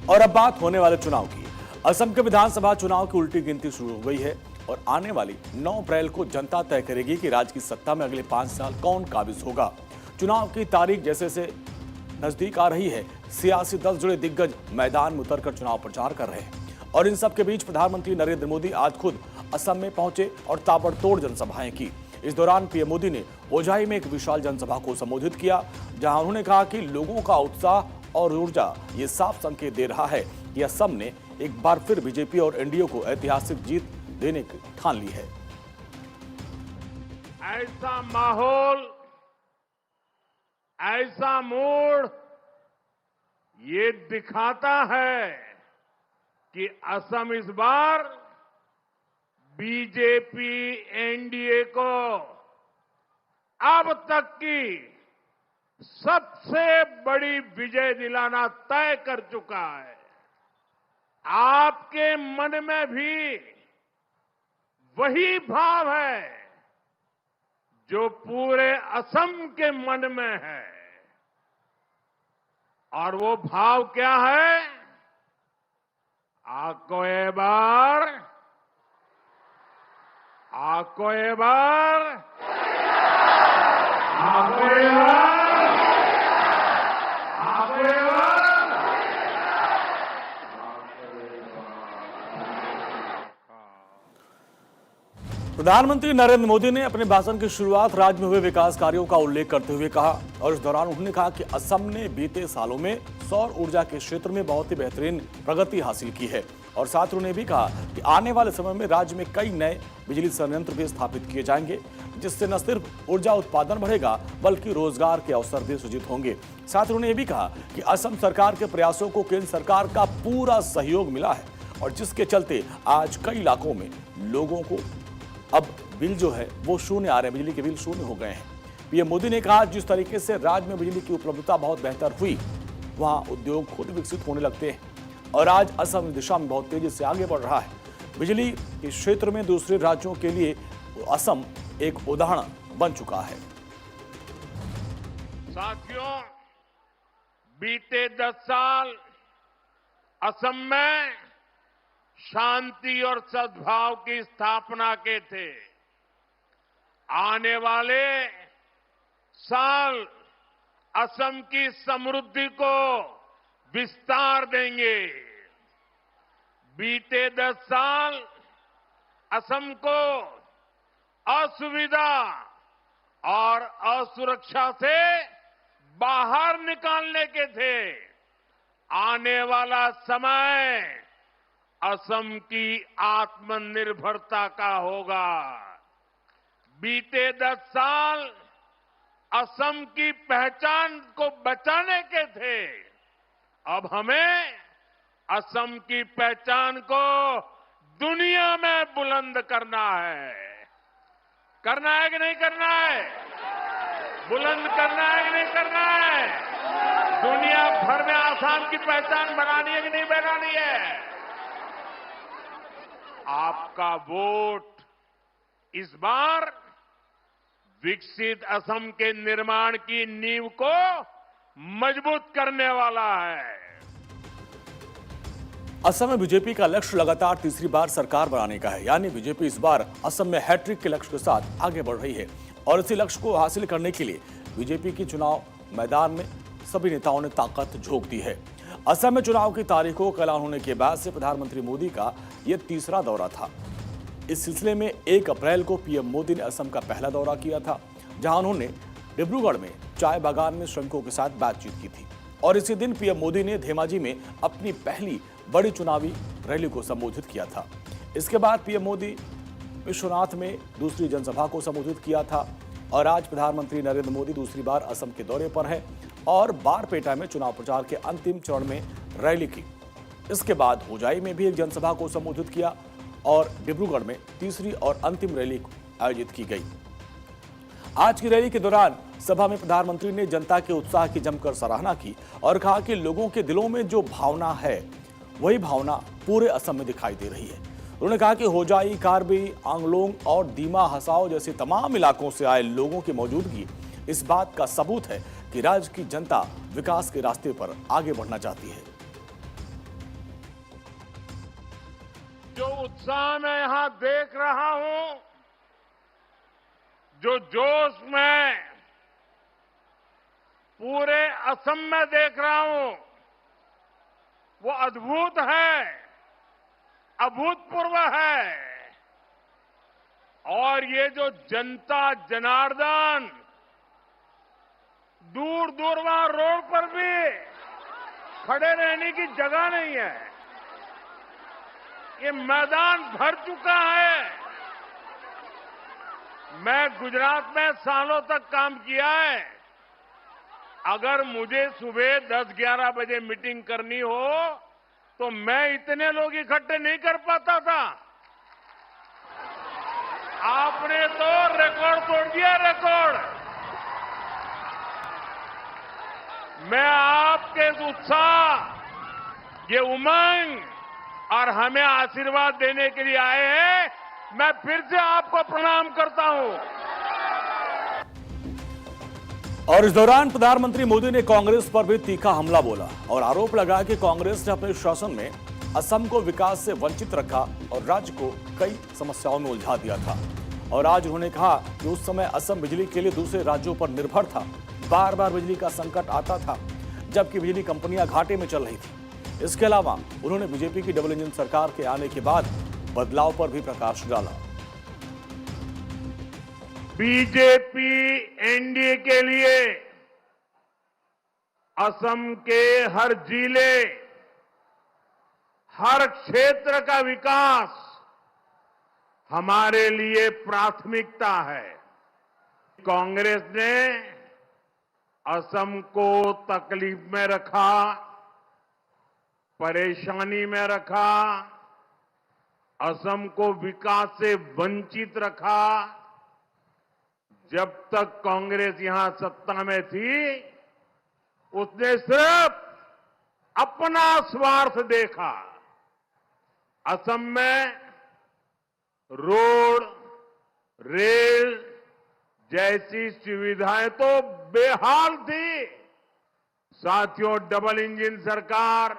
और अब बात होने वाले चुनाव की। असम के विधानसभा चुनाव की उल्टी गिनती शुरू हो गई है और आने वाली 9 अप्रैल को जनता तय करेगी कि राज्य की सत्ता में अगले 5 साल कौन काबिज होगा। चुनाव की तारीख जैसे से नजदीक आ रही है, सियासी दल जुड़े दिग्गज मैदान में उतरकर चुनाव प्रचार कर रहे हैं और इन सब के बीच प्रधानमंत्री नरेंद्र मोदी आज खुद असम में पहुंचे और ताबड़तोड़ जनसभाएं की। इस दौरान पीएम मोदी ने ओझाई में एक विशाल जनसभा को संबोधित किया, जहां उन्होंने कहा कि लोगों का उत्साह और ऊर्जा ये साफ संकेत दे रहा है कि असम ने एक बार फिर बीजेपी और एनडीए को ऐतिहासिक जीत देने की ठान ली है। ऐसा माहौल, ऐसा मूड ये दिखाता है कि असम इस बार बीजेपी एनडीए को अब तक की सबसे बड़ी विजय दिलाना तय कर चुका है। आपके मन में भी वही भाव है जो पूरे असम के मन में है, और वो भाव क्या है? आपको एक बार प्रधानमंत्री नरेंद्र मोदी ने अपने भाषण की शुरुआत राज्य में हुए विकास कार्यों का उल्लेख करते हुए कहा और इस दौरान उन्होंने कहा कि असम ने बीते सालों में सौर ऊर्जा के क्षेत्र में बहुत ही बेहतरीन प्रगति हासिल की है और साथ उन्होंने भी कहा कि आने वाले समय में राज्य में कई नए बिजली संयंत्र भी स्थापित किए जाएंगे, जिससे न सिर्फ ऊर्जा उत्पादन बढ़ेगा बल्कि रोजगार के अवसर भी सृजित होंगे। साथ उन्होंने ये भी कहा कि असम सरकार के प्रयासों को केंद्र सरकार का पूरा सहयोग मिला है और जिसके चलते आज कई इलाकों में लोगों को अब बिल जो है वो शून्य आ रहे हैं, बिजली के बिल शून्य हो गए हैं। पीएम मोदी ने कहा जिस तरीके से राज्य में बिजली की उपलब्धता बहुत बेहतर हुई, वहां उद्योग खुद विकसित होने लगते हैं और आज असम इस दिशा में बहुत तेजी से आगे बढ़ रहा है। बिजली के क्षेत्र में दूसरे राज्यों के लिए असम एक उदाहरण बन चुका है। साथियों, बीते 10 साल असम में शांति और सद्भाव की स्थापना के थे। आने वाले साल असम की समृद्धि को विस्तार देंगे। बीते 10 साल असम को असुविधा और असुरक्षा से बाहर निकालने के थे। आने वाला समय असम की आत्मनिर्भरता का होगा। बीते 10 साल असम की पहचान को बचाने के थे। अब हमें असम की पहचान को दुनिया में बुलंद करना है। करना है कि नहीं करना है? बुलंद करना है कि नहीं करना है? दुनिया भर में असम की पहचान बनानी है कि नहीं बनानी है? आपका वोट इस बार विकसित असम के निर्माण की नींव को मजबूत करने वाला है। असम में बीजेपी का लक्ष्य लगातार तीसरी बार सरकार बनाने का है, यानी बीजेपी इस बार असम में हैट्रिक के लक्ष्य के साथ आगे बढ़ रही है और इसी लक्ष्य को हासिल करने के लिए बीजेपी की चुनाव मैदान में सभी नेताओं ने ताकत झोंक दी है। असम में चुनाव की तारीखों का ऐलान होने के बाद से प्रधानमंत्री मोदी का यह तीसरा दौरा था। इस सिलसिले में 1 अप्रैल को पीएम मोदी ने असम का पहला दौरा किया था, जहां उन्होंने डिब्रूगढ़ में चाय बागान में श्रमिकों के साथ बातचीत की थी और इसी दिन पीएम मोदी ने धेमाजी में अपनी पहली बड़ी चुनावी रैली को संबोधित किया था। इसके बाद पीएम मोदी विश्वनाथ में दूसरी जनसभा को संबोधित किया था और आज प्रधानमंत्री नरेंद्र मोदी दूसरी बार असम के दौरे पर हैं और बारपेटा में चुनाव प्रचार के अंतिम चरण में रैली की। इसके बाद होजाई में भी एक जनसभा को संबोधित किया और डिब्रूगढ़ में तीसरी और अंतिम रैली आयोजित की गई। आज की रैली के दौरान सभा में प्रधानमंत्री ने जनता के उत्साह की जमकर सराहना की और कहा कि लोगों के दिलों में जो भावना है वही भावना पूरे असम में दिखाई दे रही है। उन्होंने कहा कि होजाई, कार्बी, आंगलोंग और दीमा हसाओ जैसे तमाम इलाकों से आए लोगों की मौजूदगी इस बात का सबूत है कि राज्य की जनता विकास के रास्ते पर आगे बढ़ना चाहती है। जो उत्साह मैं यहां देख रहा हूं, जो जोश मैं पूरे असम में देख रहा हूं, वो अद्भुत है, अभूतपूर्व है। और ये जो जनता जनार्दन दूर दूर वहां रोड पर भी खड़े रहने की जगह नहीं है, ये मैदान भर चुका है। मैं गुजरात में सालों तक काम किया है। अगर मुझे सुबह 10-11 बजे मीटिंग करनी हो तो मैं इतने लोग इकट्ठे नहीं कर पाता था। आपने तो रिकॉर्ड तोड़ दिया, रिकॉर्ड। मैं आपके उत्साह, ये उमंग और हमें आशीर्वाद देने के लिए आए हैं, मैं फिर से आपको प्रणाम करता हूं। और इस दौरान प्रधानमंत्री मोदी ने कांग्रेस पर भी तीखा हमला बोला और आरोप लगाया कि कांग्रेस ने अपने शासन में असम को विकास से वंचित रखा और राज्य को कई समस्याओं में उलझा दिया था। और आज उन्होंने कहा कि उस समय असम बिजली के लिए दूसरे राज्यों पर निर्भर था, बार बार बिजली का संकट आता था, जबकि बिजली कंपनियां घाटे में चल रही थी। इसके अलावा उन्होंने बीजेपी की डबल इंजन सरकार के आने के बाद बदलाव पर भी प्रकाश डाला। बीजेपी एनडीए के लिए असम के हर जिले, हर क्षेत्र का विकास हमारे लिए प्राथमिकता है। कांग्रेस ने असम को तकलीफ में रखा, परेशानी में रखा, असम को विकास से वंचित रखा। जब तक कांग्रेस यहां सत्ता में थी, उसने सिर्फ अपना स्वार्थ देखा। असम में रोड, रेल जैसी सुविधाएं तो बेहाल थी। साथियों, डबल इंजन सरकार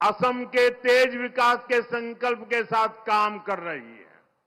असम के तेज विकास के संकल्प के साथ काम कर रही है।